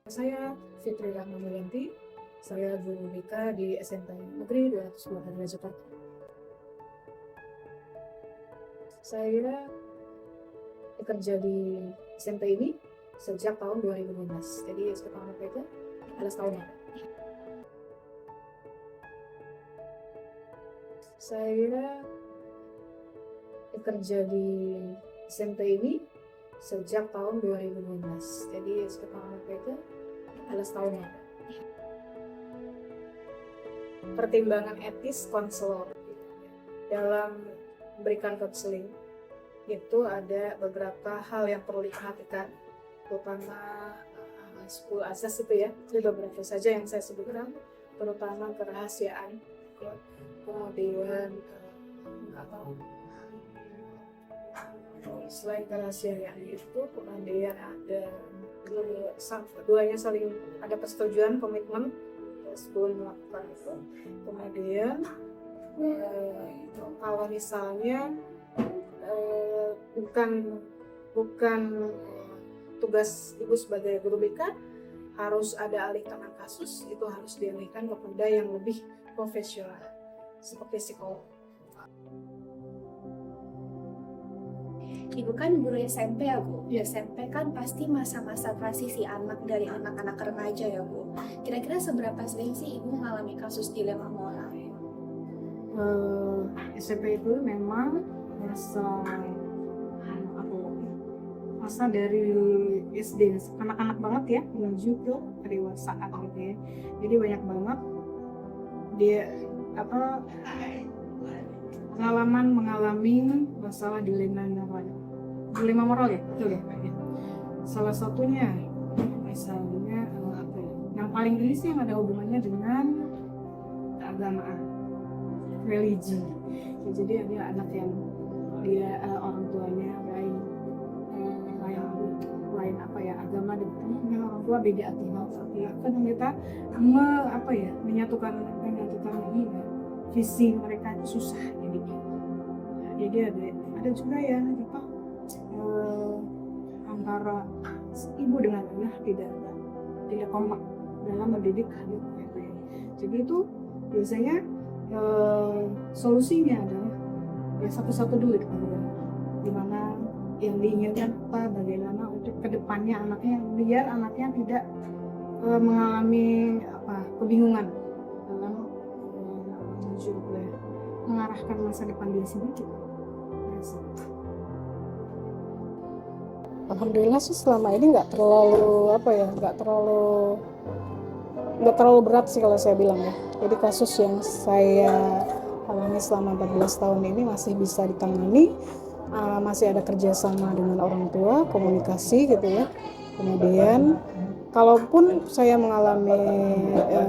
Saya Fitri Rahmayanti, saya guru BK di SMP Negeri 202 Jakarta. Saya bekerja di SMP ini sejak tahun 2015, jadi sekitar itu 11 tahun ya. Saya bekerja di SMP ini sejak tahun 2015, jadi sekitar itu 11 tahun ya. Pertimbangan etis konselor dalam memberikan konseling itu ada beberapa hal yang perlu diperhatikan, terutama 10 asas itu ya. Itu beberapa saja yang saya sebutkan, terutama kerahasiaan, kemudian selain kerahasiaan itu kemudian ada keduanya saling ada persetujuan, komitmen sebelum melakukan itu. Kemudian kalau misalnya bukan tugas ibu sebagai guru BK, harus ada alih tangan kasus, itu harus dialihkan kepada yang lebih profesional seperti psikolog. Ibu kan guru SMP ya Bu. SMP kan pasti masa-masa transisi anak dari anak-anak remaja ya Bu. Kira-kira seberapa sering sih Ibu mengalami kasus dilema moral? SMP itu memang masa dari SD, anak-anak banget ya, menuju ke kedewasaan gitu ya. Jadi banyak banget dia mengalami masalah dilema moral ya, betul ya. Salah satunya misalnya yang paling ini sih yang ada hubungannya dengan keagamaan, religi. Jadi ada anak yang dia orang tuanya lain agama, dengan orang tua beda agama, kan kita menyatukan ini ya, visi mereka itu susah jadi ada juga ya antara ibu dengan ayah tidak kompak dalam mendidik anak. Jadi itu biasanya solusinya adalah ya satu-satu dulu gimana yang diinginkan bagaimana untuk kedepannya anaknya, biar anaknya tidak mengalami kebingungan dalam mengarahkan masa depan dia sendiri. Alhamdulillah sih selama ini nggak terlalu berat sih kalau saya bilang ya. Jadi kasus yang saya alami selama 14 tahun ini masih bisa ditangani, masih ada kerjasama dengan orang tua, komunikasi gitu ya. Kemudian kalaupun saya mengalami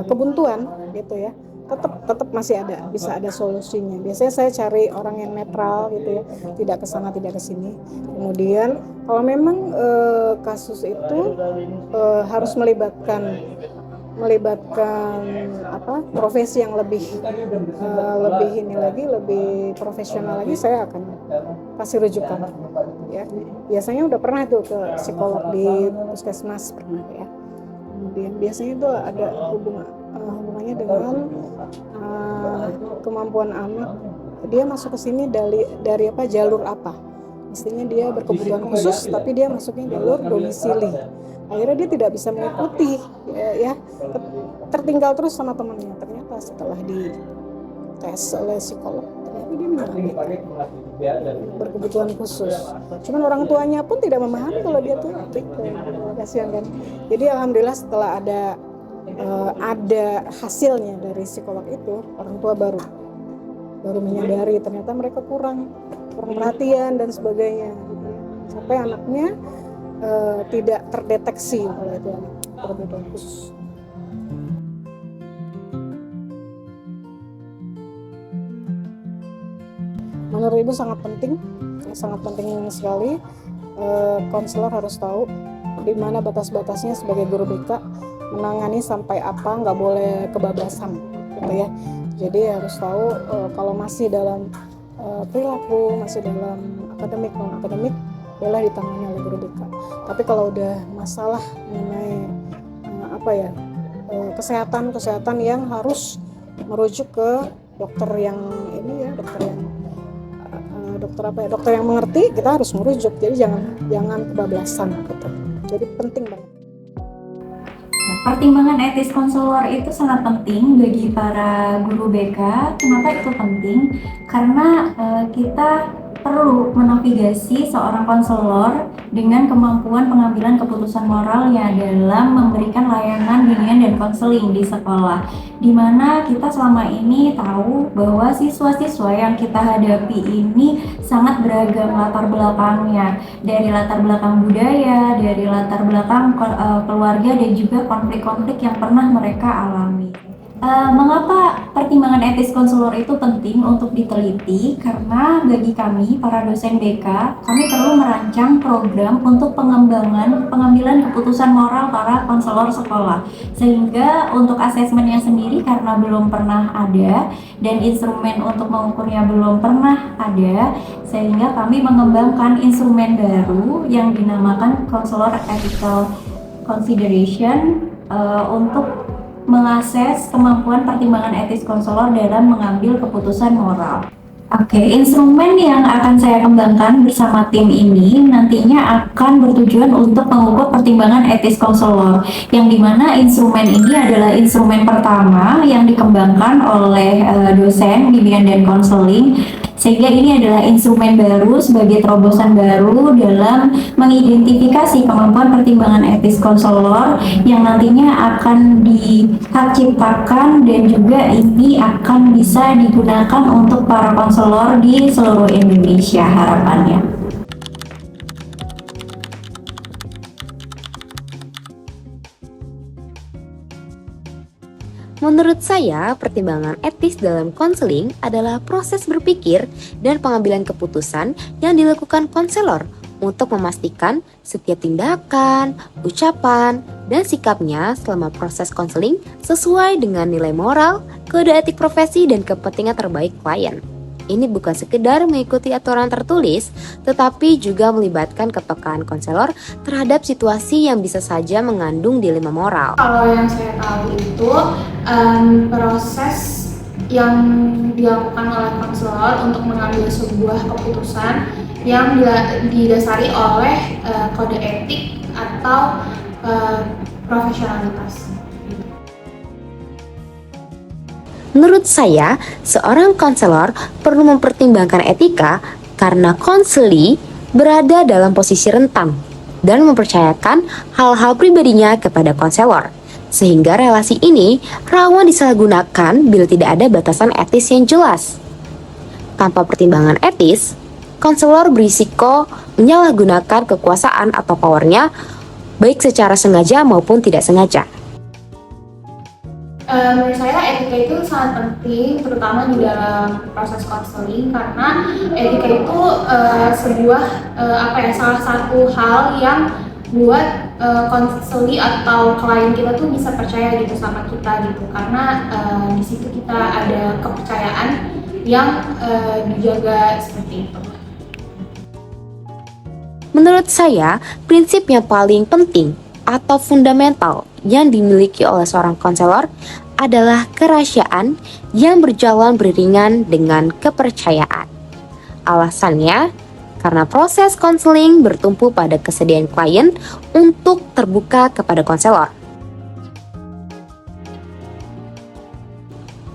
kebuntuan gitu ya, tetap masih bisa ada solusinya. Biasanya saya cari orang yang netral gitu ya, tidak ke sana tidak ke sini. Kemudian kalau memang kasus itu harus melibatkan profesi yang lebih profesional lagi, saya akan kasih rujukan ya. Biasanya udah pernah tuh ke psikolog di puskesmas pernah ya. Kemudian biasanya itu ada hubungannya dengan kemampuan anak, dia masuk ke sini dari jalur apa. Mestinya dia berkebutuhan khusus, tapi dia masuknya jalur domisili. Akhirnya dia tidak bisa mengikuti ya, tertinggal terus sama temannya. Ternyata setelah di tes oleh psikolog, ternyata dia mengalami berkebutuhan khusus. Cuman orang tuanya pun tidak memahami kalau dia tuh kasihan kan. Jadi alhamdulillah setelah ada hasilnya dari psikolog itu, orang tua baru menyadari ternyata mereka kurang perhatian dan sebagainya gitu. Sampai anaknya tidak terdeteksi kalau itu berkebutuhan khusus. Menurut Ibu sangat penting sekali. Konselor harus tahu di mana batas-batasnya sebagai guru BK, menangani sampai apa, nggak boleh kebablasan gitu ya. Jadi harus tahu kalau masih dalam perilaku, masih dalam akademik, non akademik, boleh ditangani oleh guru BK. Tapi kalau udah masalah mengenai kesehatan yang harus merujuk ke dokter yang ini ya, dokter yang mengerti. Kita harus merujuk, jadi jangan kebablasan gitu. Jadi penting banget. Pertimbangan etis konselor itu sangat penting bagi para guru BK. Kenapa itu penting? Karena kita perlu menavigasi seorang konselor dengan kemampuan pengambilan keputusan moralnya dalam memberikan layanan bimbingan dan konseling di sekolah, di mana kita selama ini tahu bahwa siswa-siswa yang kita hadapi ini sangat beragam latar belakangnya, dari latar belakang budaya, dari latar belakang keluarga, dan juga konflik-konflik yang pernah mereka alami. Mengapa pertimbangan etis konselor itu penting untuk diteliti? Karena bagi kami, para dosen BK, kami perlu merancang program untuk pengambilan keputusan moral para konselor sekolah. Sehingga untuk asesmennya sendiri karena belum pernah ada dan instrumen untuk mengukurnya belum pernah ada, sehingga kami mengembangkan instrumen baru yang dinamakan Counselor Ethical Consideration untuk mengakses kemampuan pertimbangan etis konselor dalam mengambil keputusan moral. Oke, instrumen yang akan saya kembangkan bersama tim ini nantinya akan bertujuan untuk mengukur pertimbangan etis konselor, yang dimana instrumen ini adalah instrumen pertama yang dikembangkan oleh dosen bimbingan dan konseling, sehingga ini adalah instrumen baru sebagai terobosan baru dalam mengidentifikasi kemampuan pertimbangan etis konselor yang nantinya akan diciptakan dan juga ini akan bisa digunakan untuk para konselor di seluruh Indonesia harapannya. Menurut saya, pertimbangan etis dalam konseling adalah proses berpikir dan pengambilan keputusan yang dilakukan konselor untuk memastikan setiap tindakan, ucapan, dan sikapnya selama proses konseling sesuai dengan nilai moral, kode etik profesi, dan kepentingan terbaik klien. Ini bukan sekedar mengikuti aturan tertulis, tetapi juga melibatkan kepekaan konselor terhadap situasi yang bisa saja mengandung dilema moral. Kalau yang saya tahu itu proses yang dilakukan oleh konselor untuk mengambil sebuah keputusan yang didasari oleh kode etik atau profesionalitas. Menurut saya, seorang konselor perlu mempertimbangkan etika karena konseli berada dalam posisi rentan dan mempercayakan hal-hal pribadinya kepada konselor, sehingga relasi ini rawan disalahgunakan bila tidak ada batasan etis yang jelas. Tanpa pertimbangan etis, konselor berisiko menyalahgunakan kekuasaan atau powernya, baik secara sengaja maupun tidak sengaja. Menurut saya etika itu sangat penting, terutama di dalam proses konseling, karena etika itu salah satu hal yang buat konseli atau klien kita tuh bisa percaya gitu sama kita gitu, karena di situ kita ada kepercayaan yang dijaga seperti itu. Menurut saya, prinsip yang paling penting atau fundamental yang dimiliki oleh seorang konselor adalah kerahasiaan yang berjalan beriringan dengan kepercayaan. Alasannya, karena proses konseling bertumpu pada kesediaan klien untuk terbuka kepada konselor.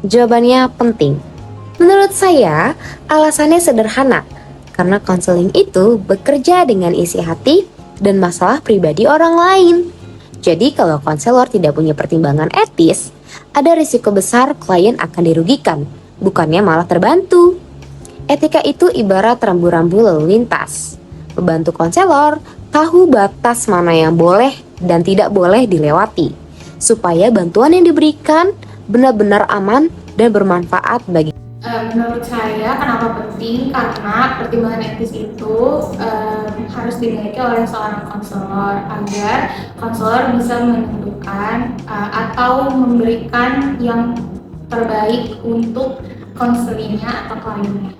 Jawabannya penting. Menurut saya, alasannya sederhana, karena konseling itu bekerja dengan isi hati dan masalah pribadi orang lain. Jadi kalau konselor tidak punya pertimbangan etis, ada risiko besar klien akan dirugikan, bukannya malah terbantu. Etika itu ibarat rambu-rambu lalu lintas, membantu konselor tahu batas mana yang boleh dan tidak boleh dilewati, supaya bantuan yang diberikan benar-benar aman dan bermanfaat bagi. Menurut saya kenapa penting, karena pertimbangan etis itu harus dimiliki oleh seorang konselor agar konselor bisa menentukan atau memberikan yang terbaik untuk konselingnya atau kliennya.